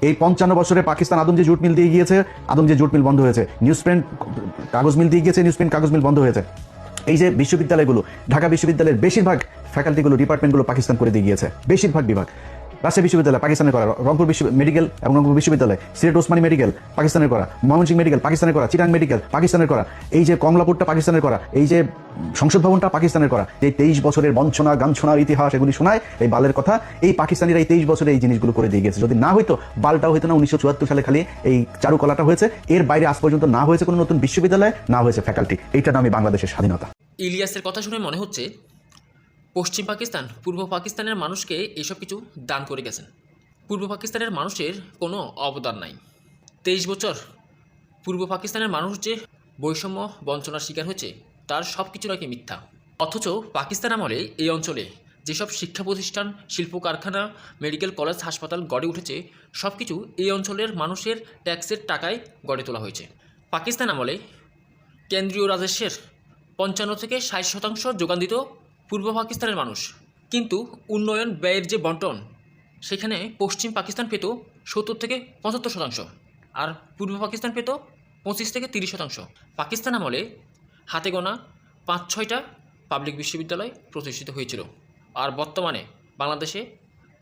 এই 55 বছরে Pakistan Adamjee jute mill দিয়ে গিয়েছে, আদমজি জুট মিল বন্ধ হয়েছে। নিউজপ্রিন্ট কাগজ মিল দিয়ে গিয়েছে, নিউজপ্রিন্ট কাগজ মিল বন্ধ হয়েছে। এই যে বিশ্ববিদ্যালয়গুলো, ঢাকা বিশ্ববিদ্যালয়ের বেশিরভাগ ফ্যাকাল্টিগুলো, ডিপার্টমেন্টগুলো পাকিস্তান করে দিয়ে গিয়েছে, বেশিরভাগ বিভাগ। রাজশাহী বিশ্ববিদ্যালয় পাকিস্তানের করা, রংপুর মেডিকেল এবং রংপুর বিশ্ববিদ্যালয়, সিলেট ওসমানী মেডিকেল পাকিস্তানের করা, ময়মনসিংহ মেডিকেল পাকিস্তানের করা, চিটাং মেডিকেল পাকিস্তানের করা, এই যে কমলাপুরটা পাকিস্তানের করা, এই যে সংসদ ভবনটা পাকিস্তানের করা। এই 23 বছরের বঞ্চনা গাঞ্ছনার ইতিহাস এগুলি শোনায়, এই বালের কথা। এই পাকিস্তানিরা এই 23 বছরে এই জিনিসগুলো করে দিয়ে গেছে। যদি না হইতো, বালটাও হইতো না। 1974 সালে খালি এই চারুকলাটা হয়েছে, এর বাইরে আজ পর্যন্ত না হয়েছে কোনো নতুন বিশ্ববিদ্যালয়, না হয়েছে ফ্যাকাল্টি। এইটার নামই বাংলাদেশের স্বাধীনতা। ইলিয়াসের কথা শুনে মনে হচ্ছে পশ্চিম পাকিস্তান পূর্ব পাকিস্তানের মানুষকে এইসব কিছু দান করে গেছেন। পূর্ব পাকিস্তানের মানুষের কোনো অবদান নাই। 23 বছর পূর্ব পাকিস্তানের মানুষ যে বৈষম্য বঞ্চনার শিকার হয়েছে, তার সব কিছু নাকি মিথ্যা। অথচ পাকিস্তান আমলে এই অঞ্চলে যেসব শিক্ষা প্রতিষ্ঠান, শিল্প কারখানা, মেডিকেল কলেজ, হাসপাতাল গড়ে উঠেছে, সব কিছু এই অঞ্চলের মানুষের ট্যাক্সের টাকায় গড়ে তোলা হয়েছে। পাকিস্তান আমলে কেন্দ্রীয় রাজস্বের 55 থেকে 60% যোগান দিত পূর্ব পাকিস্তানের মানুষ। কিন্তু উন্নয়ন ব্যয়ের যে বন্টন, সেখানে পশ্চিম পাকিস্তান পেত 70 থেকে 75%, আর পূর্ব পাকিস্তান পেত 25 থেকে 30%। পাকিস্তান আমলে হাতে গোনা 5-6টা পাবলিক বিশ্ববিদ্যালয় প্রতিষ্ঠিত হয়েছিল, আর বর্তমানে বাংলাদেশে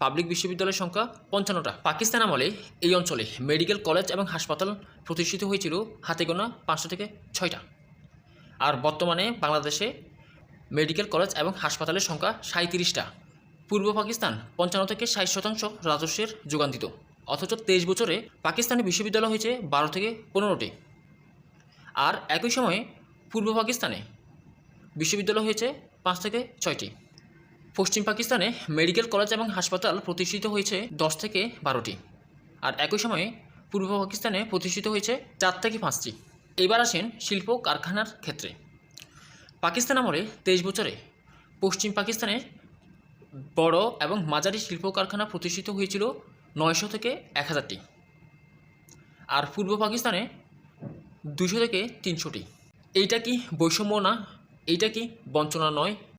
পাবলিক বিশ্ববিদ্যালয়ের সংখ্যা 55টা। পাকিস্তান আমলে এই অঞ্চলে মেডিকেল কলেজ এবং হাসপাতাল প্রতিষ্ঠিত হয়েছিল হাতে গোনা 5টা থেকে 6টা, আর বর্তমানে বাংলাদেশে মেডিকেল কলেজ এবং হাসপাতালের সংখ্যা 37টা। পূর্ব পাকিস্তান 55 থেকে 60% রাজস্বের যোগান দিত, অথচ 23 বছরে পাকিস্তানে বিশ্ববিদ্যালয় হয়েছে 12 থেকে 15টি। আর একই সময়ে পূর্ব পাকিস্তানে বিশ্ববিদ্যালয় হয়েছে 5 থেকে 6টি। পশ্চিম পাকিস্তানে মেডিকেল কলেজ এবং হাসপাতাল প্রতিষ্ঠিত হয়েছে 10 থেকে 12টি, আর একই সময়ে পূর্ব পাকিস্তানে প্রতিষ্ঠিত হয়েছে 4 থেকে 5টি। এবার আসেন শিল্প কারখানার ক্ষেত্রে। পাকিস্তান আমলে 23 বছরে পশ্চিম পাকিস্তানে বড় এবং মাঝারি শিল্প কারখানা প্রতিষ্ঠিত হয়েছিল 900 থেকে 1000টি, আর পূর্ব পাকিস্তানে 200 থেকে 300টি। এইটা কি বৈষম্য না? এইটা কি বঞ্চনা নয়?